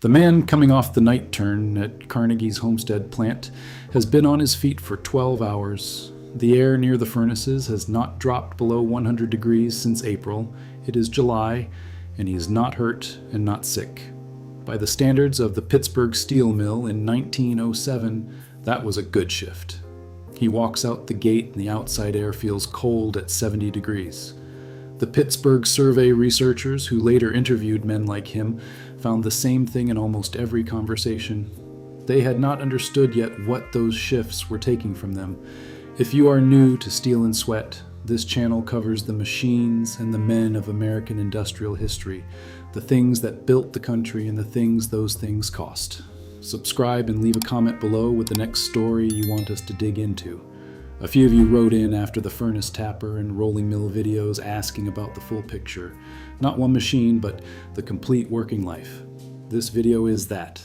The man coming off the night turn at Carnegie's Homestead plant has been on his feet for 12 hours. The air near the furnaces has not dropped below 100 degrees since April. It is July, and he is not hurt and not sick. By the standards of the Pittsburgh steel mill in 1907, that was a good shift. He walks out the gate and the outside air feels cold at 70 degrees. The Pittsburgh survey researchers who later interviewed men like him found the same thing in almost every conversation. They had not understood yet what those shifts were taking from them. If you are new to Steel and Sweat, this channel covers the machines and the men of American industrial history, the things that built the country and the things those things cost. Subscribe and leave a comment below with the next story you want us to dig into. A few of you wrote in after the furnace tapper and rolling mill videos asking about the full picture. Not one machine, but the complete working life. This video is that.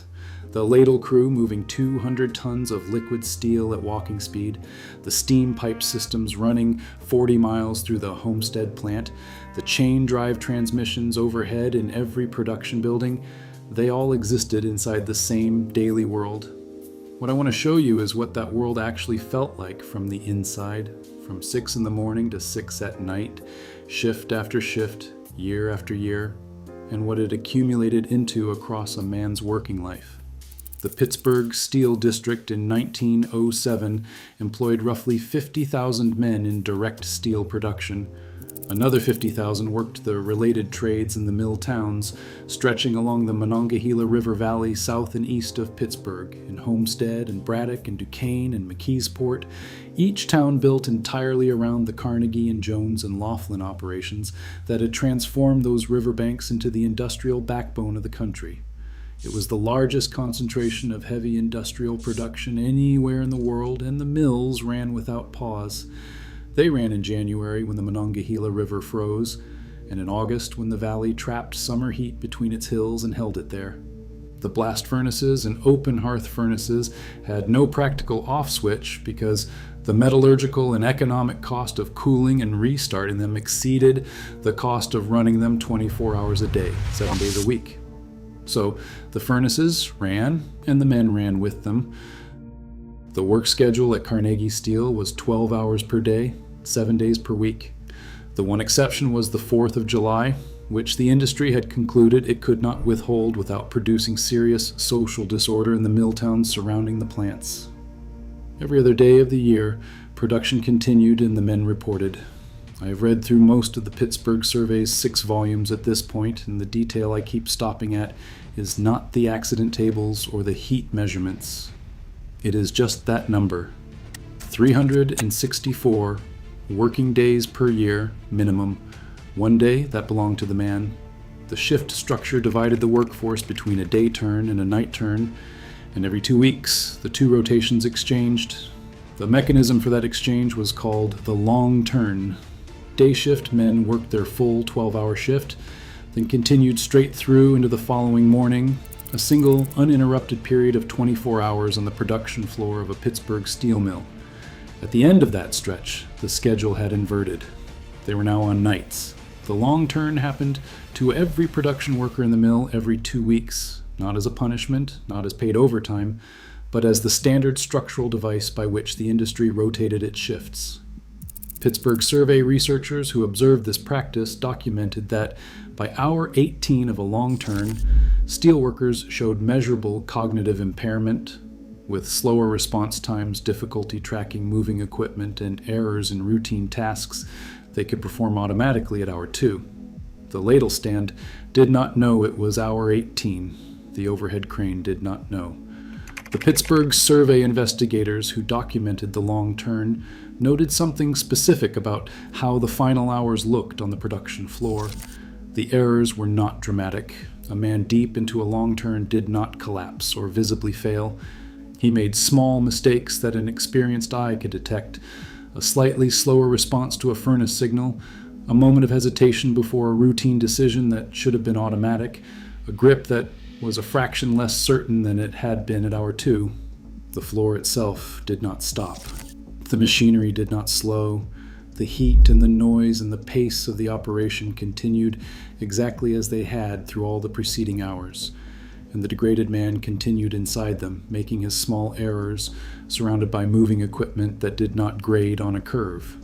The ladle crew moving 200 tons of liquid steel at walking speed, the steam pipe systems running 40 miles through the Homestead plant, the chain drive transmissions overhead in every production building, they all existed inside the same daily world. What I want to show you is what that world actually felt like from the inside, from 6 in the morning to 6 at night, shift after shift, year after year, and what it accumulated into across a man's working life. The Pittsburgh Steel District in 1907 employed roughly 50,000 men in direct steel production. Another 50,000 worked the related trades in the mill towns, stretching along the Monongahela River Valley south and east of Pittsburgh, in Homestead and Braddock and Duquesne and McKeesport, each town built entirely around the Carnegie and Jones and Laughlin operations that had transformed those riverbanks into the industrial backbone of the country. It was the largest concentration of heavy industrial production anywhere in the world, and the mills ran without pause. They ran in January when the Monongahela River froze, and in August when the valley trapped summer heat between its hills and held it there. The blast furnaces and open hearth furnaces had no practical off switch because the metallurgical and economic cost of cooling and restarting them exceeded the cost of running them 24 hours a day, 7 days a week. So the furnaces ran, and the men ran with them. The work schedule at Carnegie Steel was 12 hours per day, 7 days per week. The one exception was the 4th of July, which the industry had concluded it could not withhold without producing serious social disorder in the mill towns surrounding the plants. Every other day of the year, production continued and the men reported. I have read through most of the Pittsburgh survey's 6 volumes at this point, and the detail I keep stopping at is not the accident tables or the heat measurements. It is just that number, 364 working days per year, minimum. One day, that belonged to the man. The shift structure divided the workforce between a day turn and a night turn, and every 2 weeks, the 2 rotations exchanged. The mechanism for that exchange was called the long turn. Day shift men worked their full 12-hour shift, then continued straight through into the following morning, a single uninterrupted period of 24 hours on the production floor of a Pittsburgh steel mill. At the end of that stretch, the schedule had inverted. They were now on nights. The long turn happened to every production worker in the mill every 2 weeks, not as a punishment, not as paid overtime, but as the standard structural device by which the industry rotated its shifts. Pittsburgh survey researchers who observed this practice documented that by hour 18 of a long turn, steelworkers showed measurable cognitive impairment, with slower response times, difficulty tracking moving equipment, and errors in routine tasks they could perform automatically at hour 2. The ladle stand did not know it was hour 18. The overhead crane did not know. The Pittsburgh survey investigators who documented the long turn noted something specific about how the final hours looked on the production floor. The errors were not dramatic. A man deep into a long turn did not collapse or visibly fail. He made small mistakes that an experienced eye could detect, a slightly slower response to a furnace signal, a moment of hesitation before a routine decision that should have been automatic, a grip that was a fraction less certain than it had been at hour 2. The floor itself did not stop. The machinery did not slow. The heat and the noise and the pace of the operation continued exactly as they had through all the preceding hours. and the degraded man continued inside them, making his small errors, surrounded by moving equipment that did not grade on a curve.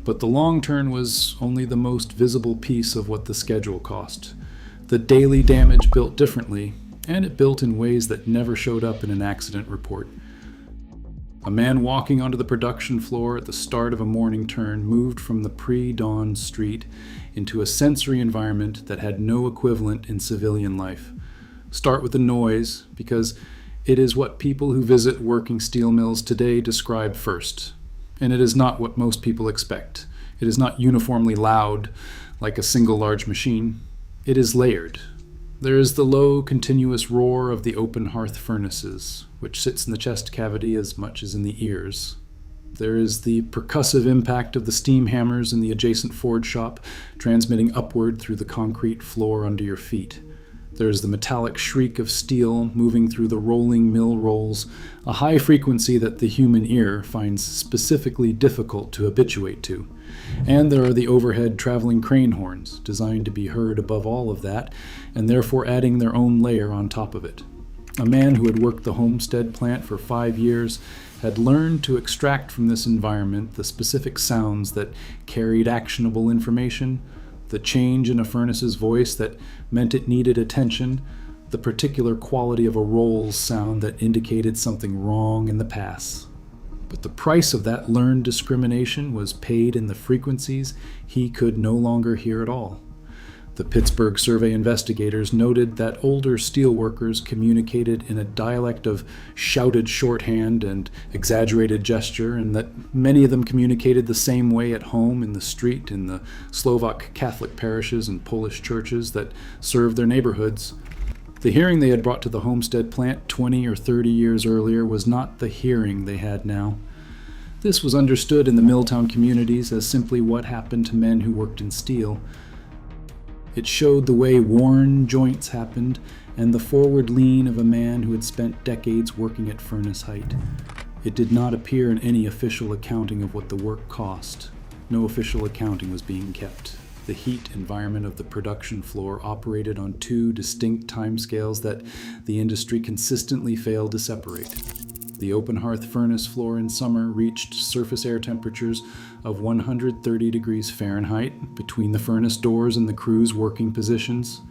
But the long turn was only the most visible piece of what the schedule cost. The daily damage built differently, and it built in ways that never showed up in an accident report. A man walking onto the production floor at the start of a morning turn moved from the pre-dawn street into a sensory environment that had no equivalent in civilian life. Start with the noise, because it is what people who visit working steel mills today describe first. And it is not what most people expect. It is not uniformly loud, like a single large machine. It is layered. There is the low, continuous roar of the open hearth furnaces, which sits in the chest cavity as much as in the ears. There is the percussive impact of the steam hammers in the adjacent forge shop, transmitting upward through the concrete floor under your feet. There is the metallic shriek of steel moving through the rolling mill rolls, a high frequency that the human ear finds specifically difficult to habituate to. And there are the overhead traveling crane horns, designed to be heard above all of that, and therefore adding their own layer on top of it. A man who had worked the Homestead plant for 5 years had learned to extract from this environment the specific sounds that carried actionable information, the change in a furnace's voice that meant it needed attention, the particular quality of a roll's sound that indicated something wrong in the pass. But the price of that learned discrimination was paid in the frequencies he could no longer hear at all. The Pittsburgh survey investigators noted that older steelworkers communicated in a dialect of shouted shorthand and exaggerated gesture, and that many of them communicated the same way at home, in the street, in the Slovak Catholic parishes and Polish churches that served their neighborhoods. The hearing they had brought to the Homestead plant 20 or 30 years earlier was not the hearing they had now. This was understood in the Milltown communities as simply what happened to men who worked in steel. It showed the way worn joints happened and the forward lean of a man who had spent decades working at furnace height. It did not appear in any official accounting of what the work cost. No official accounting was being kept. The heat environment of the production floor operated on two distinct timescales that the industry consistently failed to separate. The open hearth furnace floor in summer reached surface air temperatures of 130 degrees Fahrenheit between the furnace doors and the crew's working positions.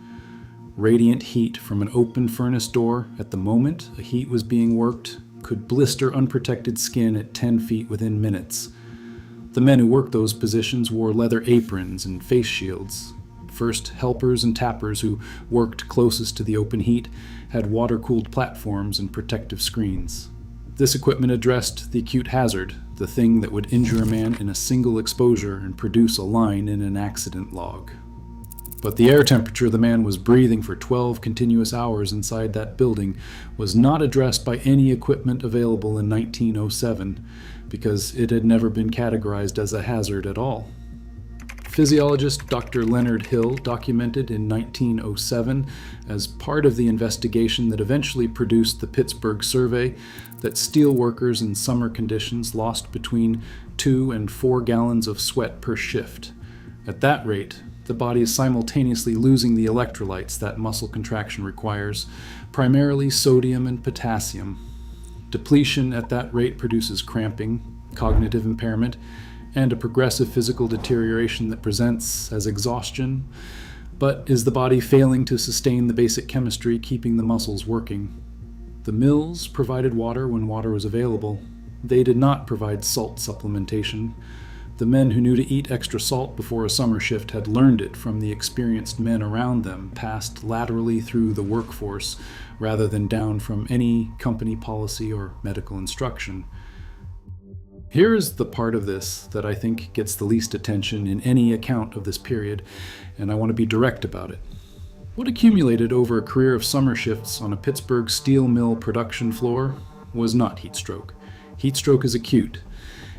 Radiant heat from an open furnace door at the moment a heat was being worked could blister unprotected skin at 10 feet within minutes. The men who worked those positions wore leather aprons and face shields. First helpers and tappers who worked closest to the open heat had water-cooled platforms and protective screens. This equipment addressed the acute hazard, the thing that would injure a man in a single exposure and produce a line in an accident log. But the air temperature the man was breathing for 12 continuous hours inside that building was not addressed by any equipment available in 1907, because it had never been categorized as a hazard at all. Physiologist Dr. Leonard Hill documented in 1907, as part of the investigation that eventually produced the Pittsburgh survey, that steel workers in summer conditions lost between 2 and 4 gallons of sweat per shift. At that rate, the body is simultaneously losing the electrolytes that muscle contraction requires, primarily sodium and potassium. Depletion at that rate produces cramping, cognitive impairment, and a progressive physical deterioration that presents as exhaustion, but is the body failing to sustain the basic chemistry keeping the muscles working. The mills provided water when water was available. They did not provide salt supplementation. The men who knew to eat extra salt before a summer shift had learned it from the experienced men around them, passed laterally through the workforce rather than down from any company policy or medical instruction. Here is the part of this that I think gets the least attention in any account of this period, and I want to be direct about it. What accumulated over a career of summer shifts on a Pittsburgh steel mill production floor was not heat stroke. Heat stroke is acute.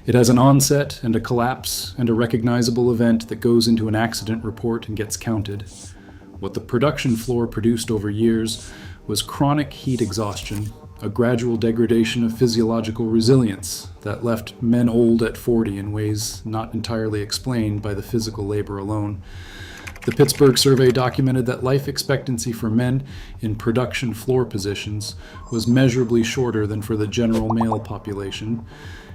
It has an onset and a collapse and a recognizable event that goes into an accident report and gets counted. What the production floor produced over years was chronic heat exhaustion, a gradual degradation of physiological resilience that left men old at 40 in ways not entirely explained by the physical labor alone. The Pittsburgh survey documented that life expectancy for men in production floor positions was measurably shorter than for the general male population,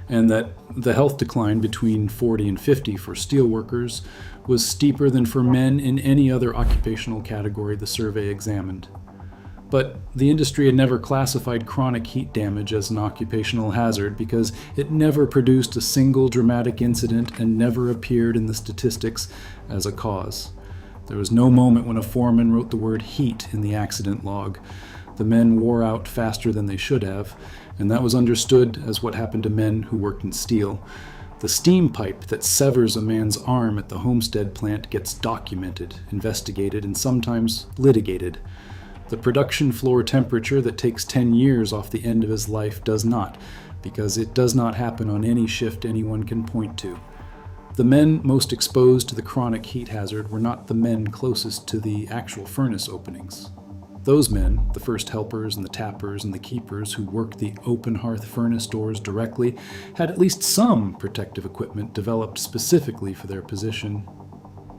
and that the health decline between 40 and 50 for steelworkers was steeper than for men in any other occupational category the survey examined. But the industry had never classified chronic heat damage as an occupational hazard because it never produced a single dramatic incident and never appeared in the statistics as a cause. There was no moment when a foreman wrote the word heat in the accident log. The men wore out faster than they should have, and that was understood as what happened to men who worked in steel. The steam pipe that severs a man's arm at the Homestead plant gets documented, investigated, and sometimes litigated. The production floor temperature that takes 10 years off the end of his life does not, because it does not happen on any shift anyone can point to. The men most exposed to the chronic heat hazard were not the men closest to the actual furnace openings. Those men, the first helpers and the tappers and the keepers who worked the open hearth furnace doors directly, had at least some protective equipment developed specifically for their position.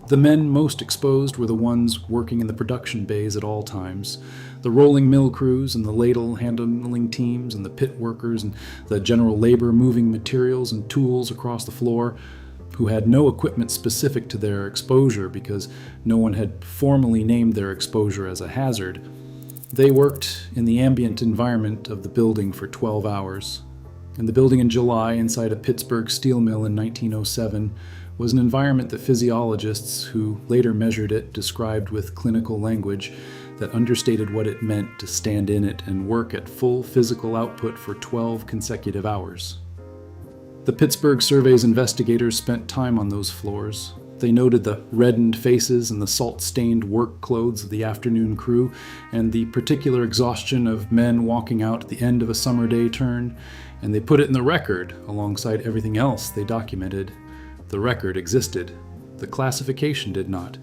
The men most exposed were the ones working in the production bays at all times. The rolling mill crews and the ladle handling teams and the pit workers and the general labor moving materials and tools across the floor, who had no equipment specific to their exposure because no one had formally named their exposure as a hazard. They worked in the ambient environment of the building for 12 hours. And the building in July inside a Pittsburgh steel mill in 1907 was an environment that physiologists who later measured it described with clinical language that understated what it meant to stand in it and work at full physical output for 12 consecutive hours. The Pittsburgh survey's investigators spent time on those floors. They noted the reddened faces and the salt-stained work clothes of the afternoon crew and the particular exhaustion of men walking out at the end of a summer day turn, and they put it in the record alongside everything else they documented. The record existed. The classification did not.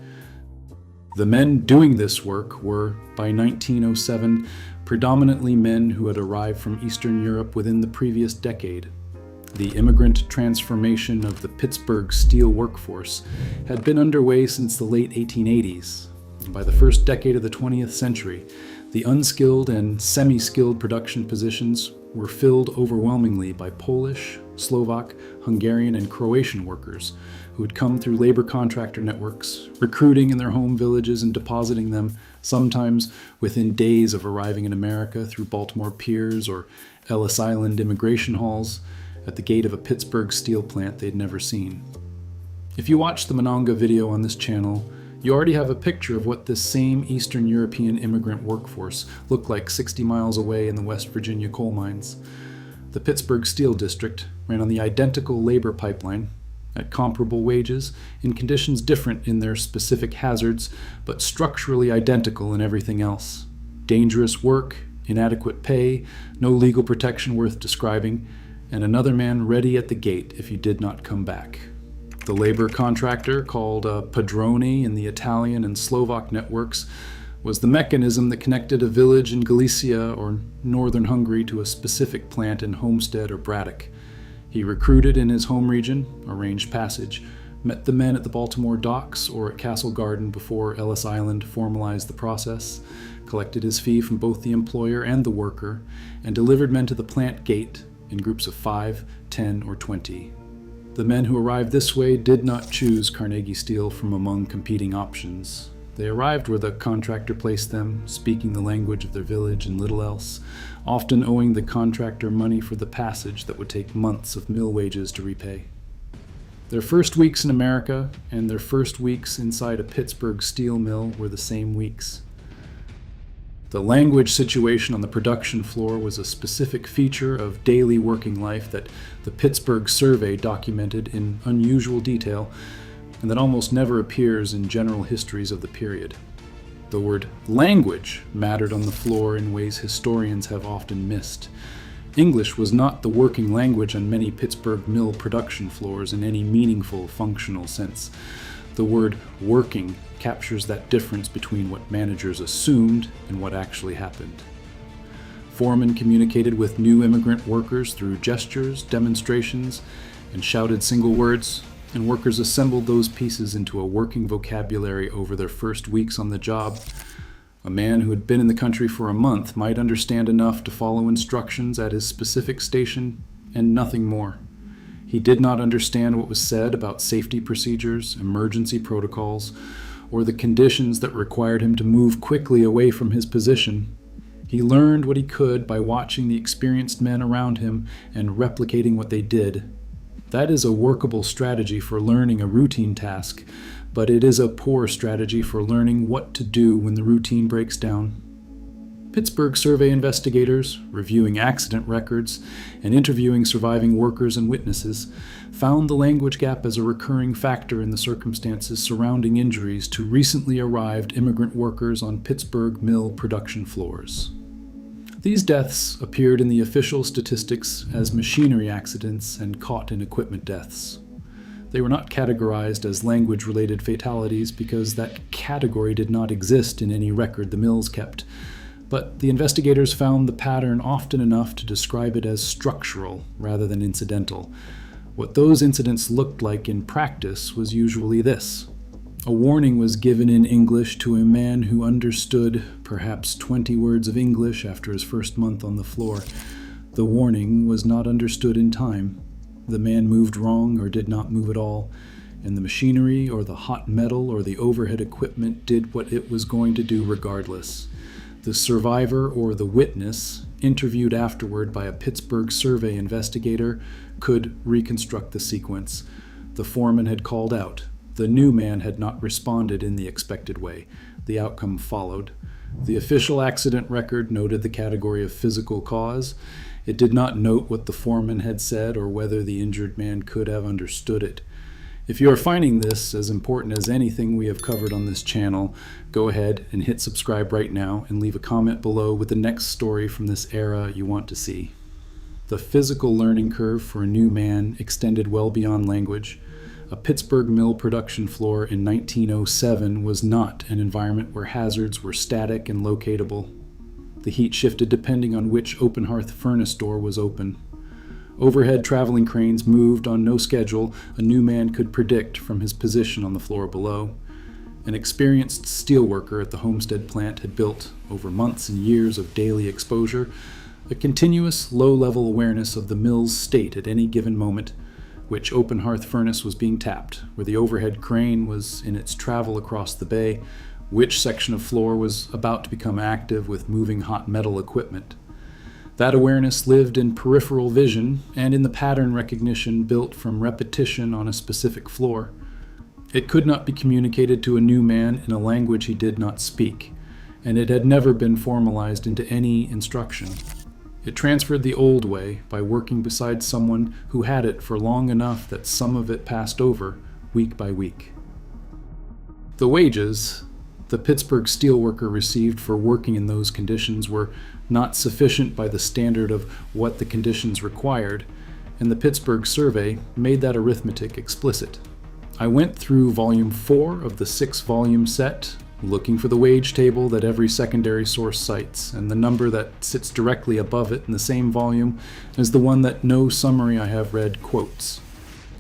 The men doing this work were, by 1907, predominantly men who had arrived from Eastern Europe within the previous decade. The immigrant transformation of the Pittsburgh steel workforce had been underway since the late 1880s. By the first decade of the 20th century, the unskilled and semi-skilled production positions were filled overwhelmingly by Polish, Slovak, Hungarian, and Croatian workers who had come through labor contractor networks, recruiting in their home villages and depositing them, sometimes within days of arriving in America through Baltimore piers or Ellis Island immigration halls, at the gate of a Pittsburgh steel plant they'd never seen. If you watch the Monongah video on this channel, you already have a picture of what this same Eastern European immigrant workforce looked like 60 miles away in the West Virginia coal mines. The Pittsburgh Steel District ran on the identical labor pipeline, at comparable wages, in conditions different in their specific hazards, but structurally identical in everything else. Dangerous work, inadequate pay, no legal protection worth describing, and another man ready at the gate if you did not come back. The labor contractor, called a padrone in the Italian and Slovak networks, was the mechanism that connected a village in Galicia or northern Hungary to a specific plant in Homestead or Braddock. He recruited in his home region, arranged passage, met the men at the Baltimore docks or at Castle Garden before Ellis Island formalized the process, collected his fee from both the employer and the worker, and delivered men to the plant gate in groups of 5, 10, or 20. The men who arrived this way did not choose Carnegie Steel from among competing options. They arrived where the contractor placed them, speaking the language of their village and little else, often owing the contractor money for the passage that would take months of mill wages to repay. Their first weeks in America and their first weeks inside a Pittsburgh steel mill were the same weeks. The language situation on the production floor was a specific feature of daily working life that the Pittsburgh survey documented in unusual detail and that almost never appears in general histories of the period. The word language mattered on the floor in ways historians have often missed. English was not the working language on many Pittsburgh mill production floors in any meaningful, functional sense. The word working captures that difference between what managers assumed and what actually happened. Foremen communicated with new immigrant workers through gestures, demonstrations, and shouted single words, and workers assembled those pieces into a working vocabulary over their first weeks on the job. A man who had been in the country for a month might understand enough to follow instructions at his specific station and nothing more. He did not understand what was said about safety procedures, emergency protocols, or the conditions that required him to move quickly away from his position. He learned what he could by watching the experienced men around him and replicating what they did. That is a workable strategy for learning a routine task, but it is a poor strategy for learning what to do when the routine breaks down. Pittsburgh survey investigators, reviewing accident records and interviewing surviving workers and witnesses, found the language gap as a recurring factor in the circumstances surrounding injuries to recently arrived immigrant workers on Pittsburgh mill production floors. These deaths appeared in the official statistics as machinery accidents and caught-in-equipment deaths. They were not categorized as language-related fatalities because that category did not exist in any record the mills kept, but the investigators found the pattern often enough to describe it as structural rather than incidental. What those incidents looked like in practice was usually this. A warning was given in English to a man who understood perhaps 20 words of English after his first month on the floor. The warning was not understood in time. The man moved wrong or did not move at all, and the machinery or the hot metal or the overhead equipment did what it was going to do regardless. The survivor or the witness, interviewed afterward by a Pittsburgh survey investigator, could reconstruct the sequence. The foreman had called out. The new man had not responded in the expected way. The outcome followed. The official accident record noted the category of physical cause. It did not note what the foreman had said or whether the injured man could have understood it. If you are finding this as important as anything we have covered on this channel, go ahead and hit subscribe right now and leave a comment below with the next story from this era you want to see. The physical learning curve for a new man extended well beyond language. A Pittsburgh mill production floor in 1907 was not an environment where hazards were static and locatable. The heat shifted depending on which open hearth furnace door was open. Overhead traveling cranes moved on no schedule a new man could predict from his position on the floor below. An experienced steelworker at the Homestead plant had built, over months and years of daily exposure, a continuous low-level awareness of the mill's state at any given moment, which open hearth furnace was being tapped, where the overhead crane was in its travel across the bay, which section of floor was about to become active with moving hot metal equipment. That awareness lived in peripheral vision and in the pattern recognition built from repetition on a specific floor. It could not be communicated to a new man in a language he did not speak, and it had never been formalized into any instruction. It transferred the old way by working beside someone who had it for long enough that some of it passed over week by week. The wages the Pittsburgh steelworker received for working in those conditions were not sufficient by the standard of what the conditions required, and the Pittsburgh survey made that arithmetic explicit. I went through volume 4 of the 6-volume set, looking for the wage table that every secondary source cites, and the number that sits directly above it in the same volume is the one that no summary I have read quotes.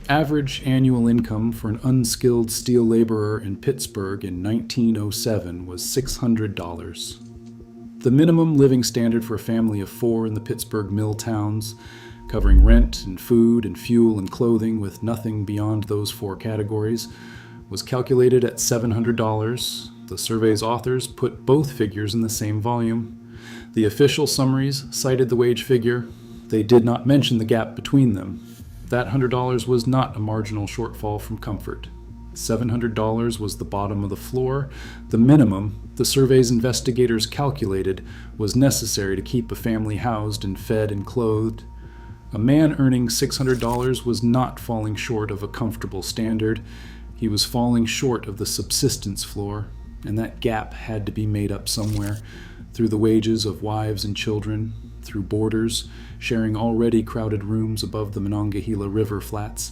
Average annual income for an unskilled steel laborer in Pittsburgh in 1907 was $600. The minimum living standard for a family of 4 in the Pittsburgh mill towns, covering rent and food and fuel and clothing with nothing beyond those 4 categories, was calculated at $700. The survey's authors put both figures in the same volume. The official summaries cited the wage figure. They did not mention the gap between them. That $100 was not a marginal shortfall from comfort. $700 was the bottom of the floor. The minimum the survey's investigators calculated was necessary to keep a family housed and fed and clothed. A man earning $600 was not falling short of a comfortable standard. He was falling short of the subsistence floor, and that gap had to be made up somewhere, through the wages of wives and children, through boarders, sharing already crowded rooms above the Monongahela River flats,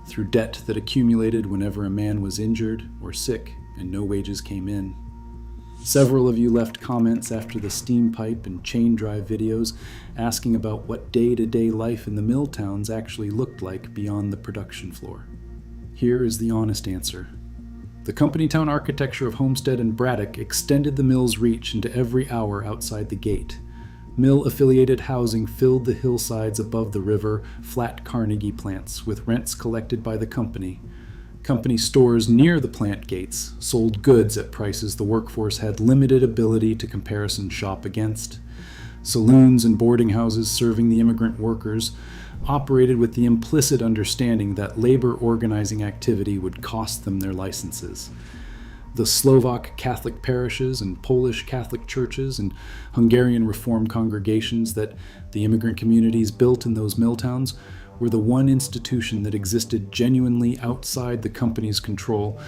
through debt that accumulated whenever a man was injured or sick and no wages came in. Several of you left comments after the steam pipe and chain drive videos asking about what day-to-day life in the mill towns actually looked like beyond the production floor. Here is the honest answer. The company town architecture of Homestead and Braddock extended the mill's reach into every hour outside the gate. Mill-affiliated housing filled the hillsides above the river, flat Carnegie plants, with rents collected by the company. Company stores near the plant gates sold goods at prices the workforce had limited ability to comparison shop against. Saloons and boarding houses serving the immigrant workers operated with the implicit understanding that labor organizing activity would cost them their licenses. The Slovak Catholic parishes and Polish Catholic churches and Hungarian Reform congregations that the immigrant communities built in those mill towns were the one institution that existed genuinely outside the company's control,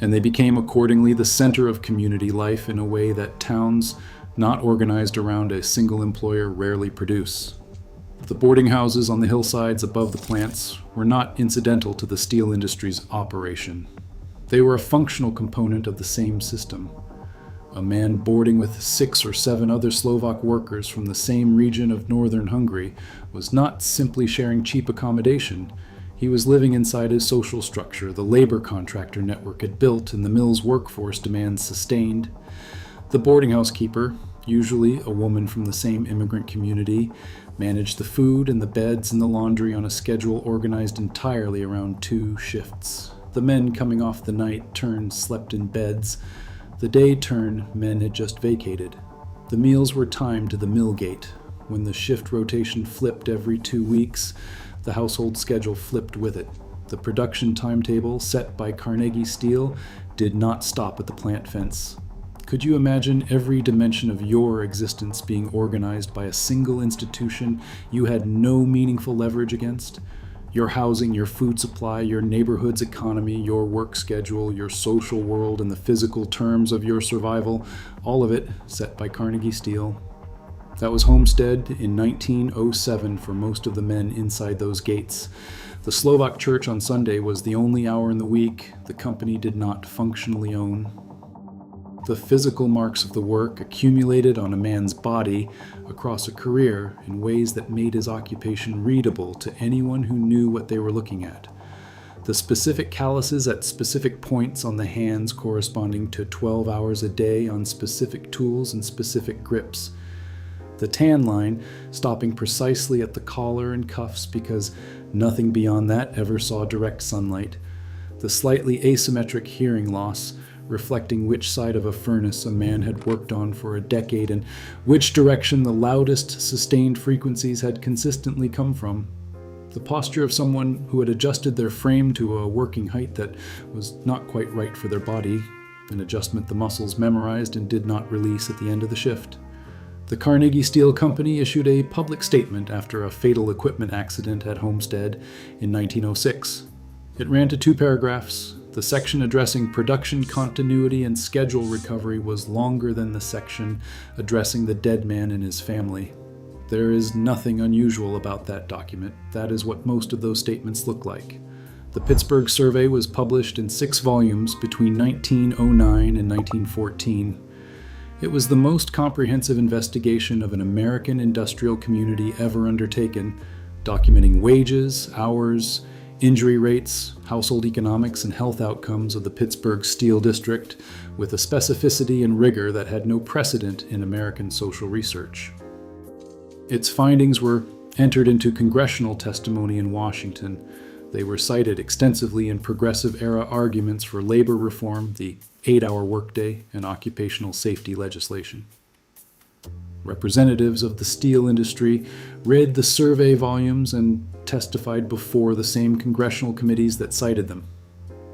and they became accordingly the center of community life in a way that towns not organized around a single employer rarely produce. The boarding houses on the hillsides above the plants were not incidental to the steel industry's operation. They were a functional component of the same system. A man boarding with 6 or 7 other Slovak workers from the same region of northern Hungary was not simply sharing cheap accommodation. He was living inside a social structure the labor contractor network had built and the mill's workforce demands sustained. The boarding house keeper, usually a woman from the same immigrant community, managed the food and the beds and the laundry on a schedule organized entirely around 2 shifts. The men coming off the night turn slept in beds. The day turn men had just vacated. The meals were timed to the mill gate. When the shift rotation flipped every 2 weeks, the household schedule flipped with it. The production timetable set by Carnegie Steel did not stop at the plant fence. Could you imagine every dimension of your existence being organized by a single institution you had no meaningful leverage against? Your housing, your food supply, your neighborhood's economy, your work schedule, your social world, and the physical terms of your survival, all of it set by Carnegie Steel. That was Homestead in 1907 for most of the men inside those gates. The Slovak church on Sunday was the only hour in the week the company did not functionally own. The physical marks of the work accumulated on a man's body across a career in ways that made his occupation readable to anyone who knew what they were looking at. The specific calluses at specific points on the hands corresponding to 12 hours a day on specific tools and specific grips. The tan line stopping precisely at the collar and cuffs because nothing beyond that ever saw direct sunlight. The slightly asymmetric hearing loss reflecting which side of a furnace a man had worked on for a decade and which direction the loudest sustained frequencies had consistently come from. The posture of someone who had adjusted their frame to a working height that was not quite right for their body, an adjustment the muscles memorized and did not release at the end of the shift. The Carnegie Steel Company issued a public statement after a fatal equipment accident at Homestead in 1906. It ran to 2 paragraphs. The section addressing production continuity and schedule recovery was longer than the section addressing the dead man and his family. There is nothing unusual about that document. That is what most of those statements look like. The Pittsburgh survey was published in 6 volumes between 1909 and 1914. It was the most comprehensive investigation of an American industrial community ever undertaken, documenting wages, hours, injury rates, household economics, and health outcomes of the Pittsburgh Steel District with a specificity and rigor that had no precedent in American social research. Its findings were entered into congressional testimony in Washington. They were cited extensively in progressive-era arguments for labor reform, the 8-hour workday, and occupational safety legislation. Representatives of the steel industry read the survey volumes and testified before the same congressional committees that cited them.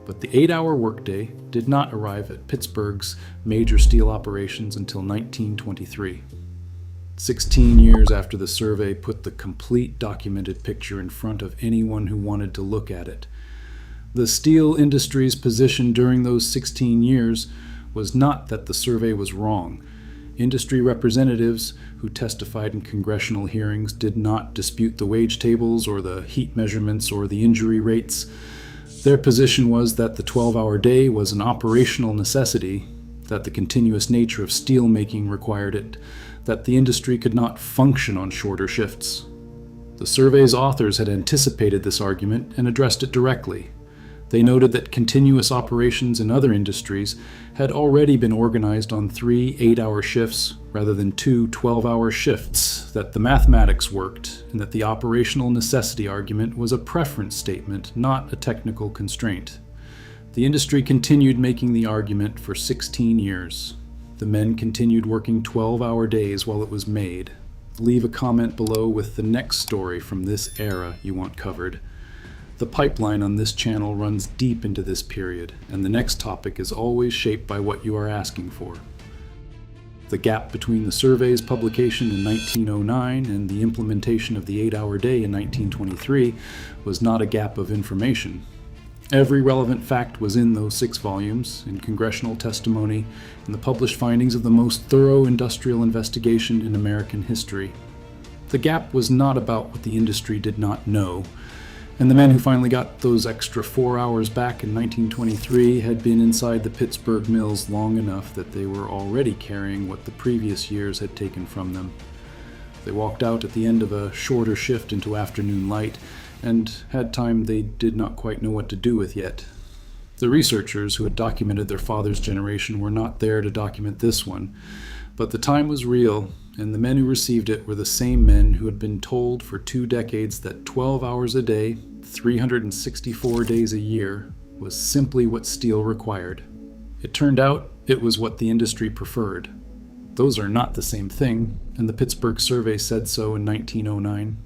But the 8-hour workday did not arrive at Pittsburgh's major steel operations until 1923. 16 years after the survey put the complete documented picture in front of anyone who wanted to look at it. The steel industry's position during those 16 years was not that the survey was wrong. Industry representatives who testified in congressional hearings did not dispute the wage tables or the heat measurements or the injury rates. Their position was that the 12-hour day was an operational necessity, that the continuous nature of steelmaking required it, that the industry could not function on shorter shifts. The survey's authors had anticipated this argument and addressed it directly. They noted that continuous operations in other industries had already been organized on 3 8-hour shifts rather than 2 12-hour shifts, that the mathematics worked, and that the operational necessity argument was a preference statement, not a technical constraint. The industry continued making the argument for 16 years. The men continued working 12-hour days while it was made. Leave a comment below with the next story from this era you want covered. The pipeline on this channel runs deep into this period, and the next topic is always shaped by what you are asking for. The gap between the survey's publication in 1909 and the implementation of the 8-hour day in 1923 was not a gap of information. Every relevant fact was in those 6 volumes, in congressional testimony, and the published findings of the most thorough industrial investigation in American history. The gap was not about what the industry did not know, and the men who finally got those extra 4 hours back in 1923 had been inside the Pittsburgh mills long enough that they were already carrying what the previous years had taken from them. They walked out at the end of a shorter shift into afternoon light, and had time they did not quite know what to do with yet. The researchers who had documented their father's generation were not there to document this one, but the time was real, and the men who received it were the same men who had been told for 2 decades that 12 hours a day, 364 days a year, was simply what steel required. It turned out it was what the industry preferred. Those are not the same thing, and the Pittsburgh survey said so in 1909.